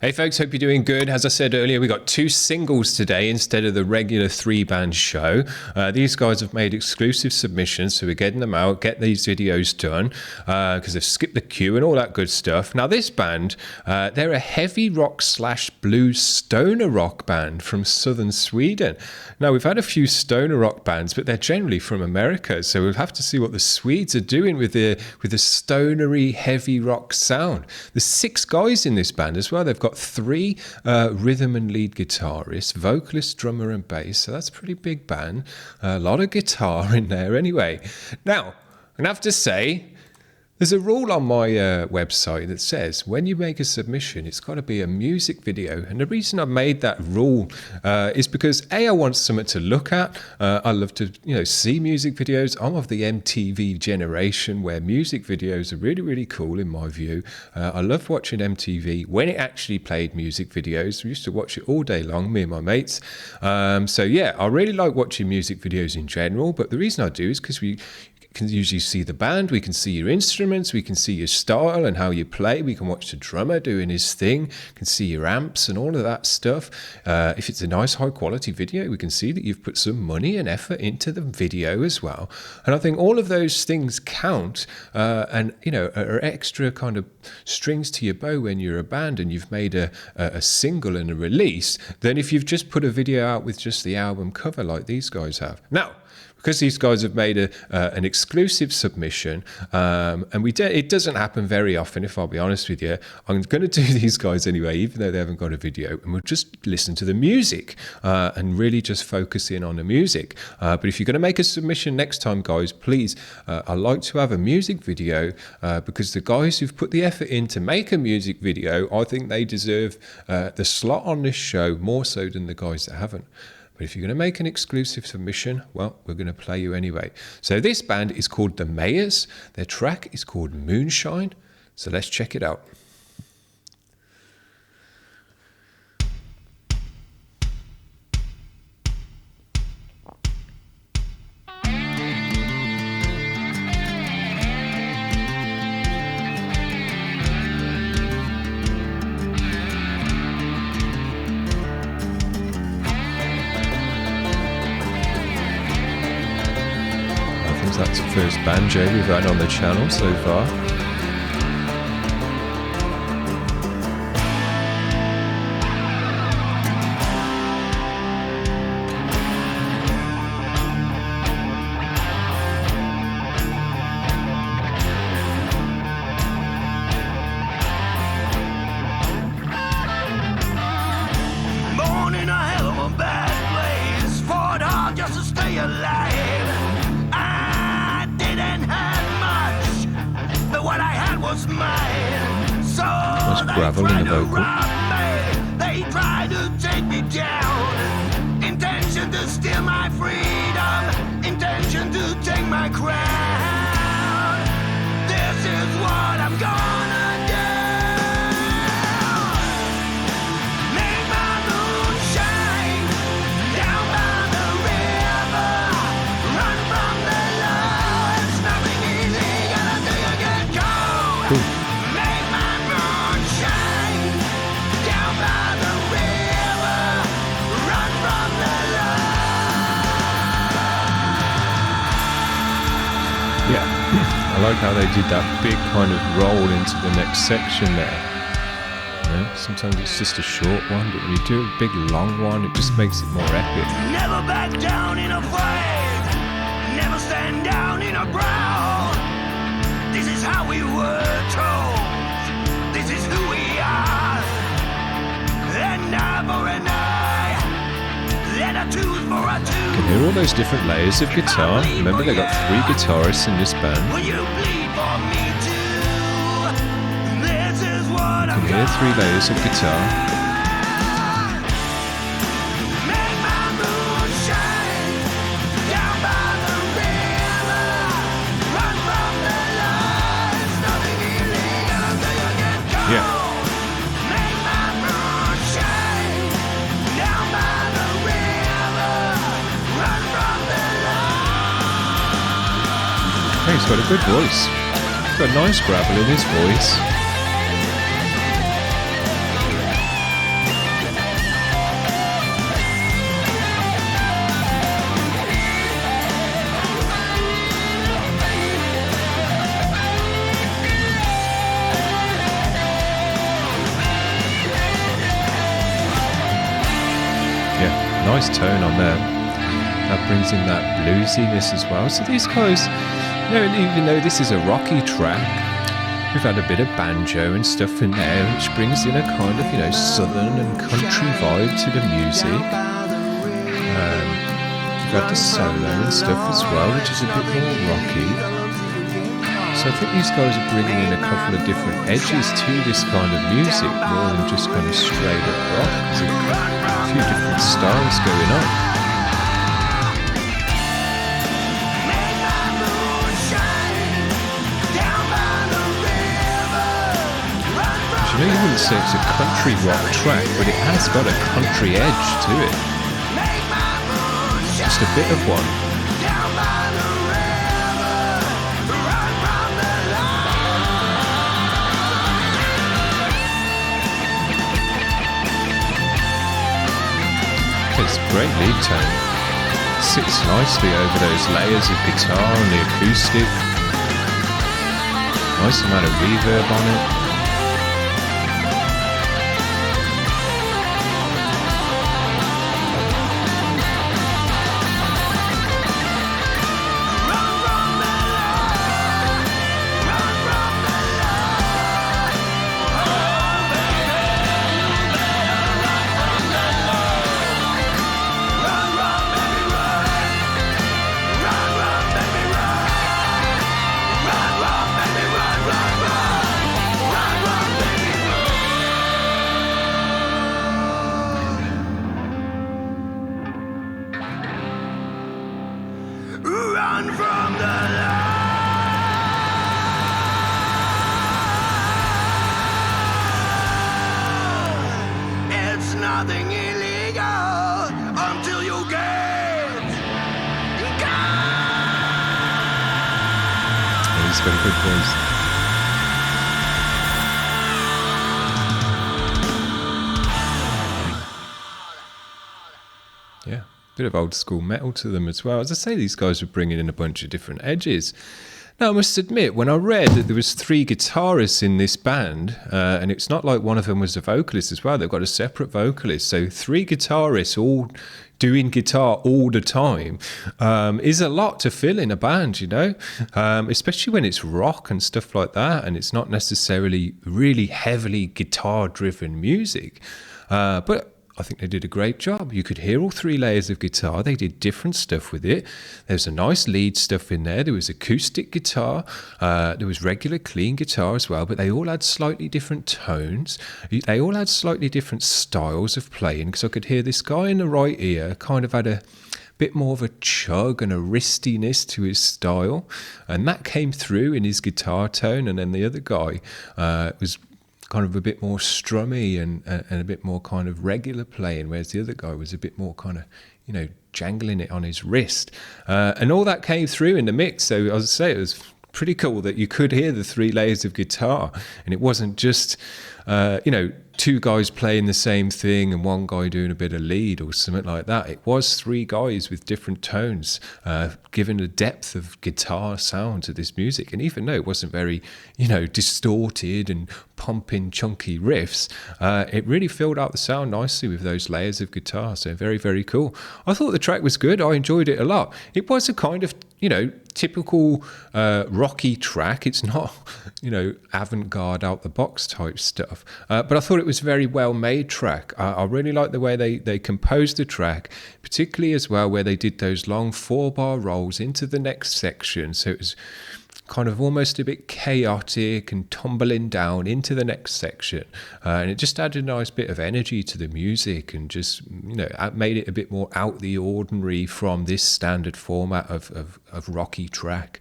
Hey folks, hope you're doing good. As I said earlier, we got 2 singles today instead of the regular 3-band show. These guys have made exclusive submissions, so we're getting them out, get these videos done, because they've skipped the queue and all that good stuff. Now this band, they're a heavy rock / blues stoner rock band from southern Sweden. Now we've had a few stoner rock bands, but they're generally from America, so we'll have to see what the Swedes are doing with the stonery heavy rock sound. There's 6 guys in this band as well. They've got 3 rhythm and lead guitarists, vocalist, drummer and bass, so that's a pretty big band. A lot of guitar in there anyway. Now, I'm going to have to say, there's a rule on my website that says when you make a submission, it's got to be a music video. And the reason I made that rule is because I want something to look at. I love to, see music videos. I'm of the MTV generation where music videos are really, really cool in my view. I love watching MTV when it actually played music videos. We used to watch it all day long, me and my mates. So yeah, I really like watching music videos in general. But the reason I do is because we can usually see the band, we can see your instruments, we can see your style and how you play, we can watch the drummer doing his thing, can see your amps and all of that stuff. If it's a nice high quality video, we can see that you've put some money and effort into the video as well. And I think all of those things count and are extra kind of strings to your bow when you're a band and you've made a single and a release than if you've just put a video out with just the album cover like these guys have. Now, because these guys have made an exclusive submission, and it doesn't happen very often, if I'll be honest with you. I'm going to do these guys anyway, even though they haven't got a video, and we'll just listen to the music and really just focus in on the music. But if you're going to make a submission next time, guys, please, I'd like to have a music video because the guys who've put the effort in to make a music video, I think they deserve the slot on this show more so than the guys that haven't. But if you're going to make an exclusive submission, well, we're going to play you anyway. So this band is called The Mayors. Their track is called Moonshine. So let's check it out. That's the first banjo we've had on the channel so far. Born in a hell of a bad place, fought hard just to stay alive. What I had was mine. So gravel in the vocal. They tried to take me down. Intention to steal my freedom. Intention to take my crown. This is what I'm gonna do. Make my moonshine down by the river. Run from the law. It's nothing easy. Gonna do you get cold. Make my moonshine down by the river. Run from the law. Yeah, I like how they did that big kind of roll into the next section there. Sometimes it's just a short one, but when you do a big long one, it just makes it more epic. Never back down in a fight. Never stand down in a brawl. This is how we were told. This is who we are. An eye for an eye. And a tooth for a tooth. You can hear all those different layers of guitar. Remember, they got 3 guitarists in this band. Will you bleed for me too? This is what I'm You can hear 3 layers of guitar. Make my moonshine down by the river. Run from the law. It's nothing illegal until you get caught. Yeah. Make my moonshine down by the river. Run from the law. Hey, he's got a good voice. He's got a nice gravel in his voice. Nice tone on there. That brings in that bluesiness as well. So these guys, even though this is a rocky track, we've had a bit of banjo and stuff in there, which brings in a kind of, southern and country vibe to the music. We've got the solo and stuff as well, which is a bit more rocky. So I think these guys are bringing in a couple of different edges to this kind of music, more than just kind of straight up rock. There's a few different styles going on. You wouldn't say it's a country rock track, but it has got a country edge to it. Just a bit of one. It's a great lead tone. Sits nicely over those layers of guitar and the acoustic. Nice amount of reverb on it. Run from the law. It's nothing illegal until you get caught. He's got a good voice. Yeah. Bit of old school metal to them as well. As I say, these guys were bringing in a bunch of different edges. Now, I must admit, when I read that there was 3 guitarists in this band, and it's not like one of them was a vocalist as well. They've got a separate vocalist. So 3 guitarists all doing guitar all the time is a lot to fill in a band, especially when it's rock and stuff like that, and it's not necessarily really heavily guitar-driven music. But I think they did a great job. You could hear all 3 layers of guitar. They did different stuff with it. There's a nice lead stuff in there. There was acoustic guitar. There was regular clean guitar as well, but they all had slightly different tones. They all had slightly different styles of playing, because I could hear this guy in the right ear kind of had a bit more of a chug and a wristiness to his style, and that came through in his guitar tone. And then the other guy was kind of a bit more strummy and a bit more kind of regular playing, whereas the other guy was a bit more kind of, jangling it on his wrist. And all that came through in the mix. So as I say, it was pretty cool that you could hear the 3 layers of guitar, and it wasn't just, 2 guys playing the same thing and 1 guy doing a bit of lead or something like that. It was 3 guys with different tones, giving a depth of guitar sound to this music. And even though it wasn't very, distorted and pumping chunky riffs, it really filled out the sound nicely with those layers of guitar. So very, very cool. I thought the track was good. I enjoyed it a lot. It was a kind of, typical rocky track. It's not, avant-garde out the box type stuff. But I thought it was a very well made track. I really like the way they composed the track, particularly as well where they did those long 4-bar rolls into the next section. So it was kind of almost a bit chaotic and tumbling down into the next section, and it just added a nice bit of energy to the music, and just made it a bit more out the ordinary from this standard format of rocky track.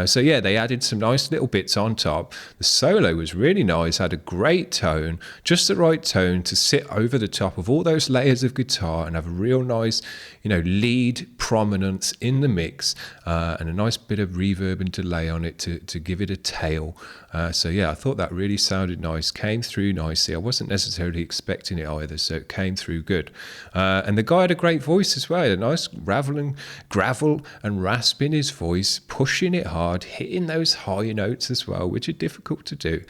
So yeah, they added some nice little bits on top. The solo was really nice, had a great tone, just the right tone to sit over the top of all those layers of guitar and have a real nice lead prominence in the mix, and a nice bit of reverb and delay on on it to give it a tail. So yeah, I thought that really sounded nice, came through nicely. I wasn't necessarily expecting it either, so it came through good. And the guy had a great voice as well, a nice gravel and rasp in his voice, pushing it hard, hitting those high notes as well, which are difficult to do.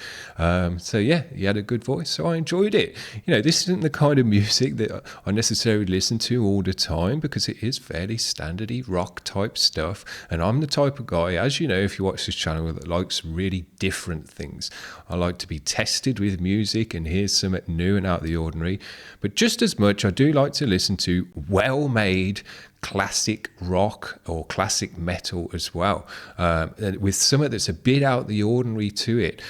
So yeah, he had a good voice, so I enjoyed it. You know, this isn't the kind of music that I necessarily listen to all the time, because it is fairly standardy rock type stuff, and I'm the type of guy, as you know if you watch this channel, that likes really different things. I like to be tested with music and hear something new and out of the ordinary, but just as much I do like to listen to well-made classic rock or classic metal as well, with something that's a bit out of the ordinary to it,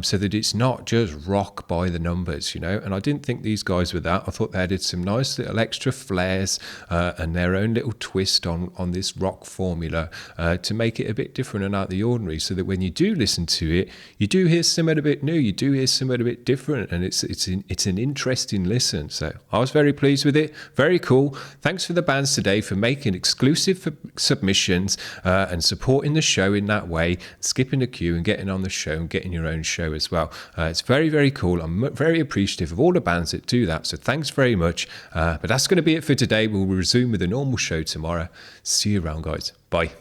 so that it's not just rock by the numbers, you know. And I didn't think these guys were that. I thought they added some nice little extra flares and their own little twist on this rock formula to make it a bit different and out of the ordinary, so that when you do listen to it, you do hear something a bit new, you do hear something a bit different, and it's an interesting listen. So I was very pleased with it. Very cool. Thanks for the bands today for making exclusive submissions and supporting the show in that way, skipping the queue and getting on the show and getting your own show as well. It's very, very cool. I'm very appreciative of all the bands that do that, so thanks very much. But that's going to be it for today. We'll resume with a normal show tomorrow. See you around, guys. Bye.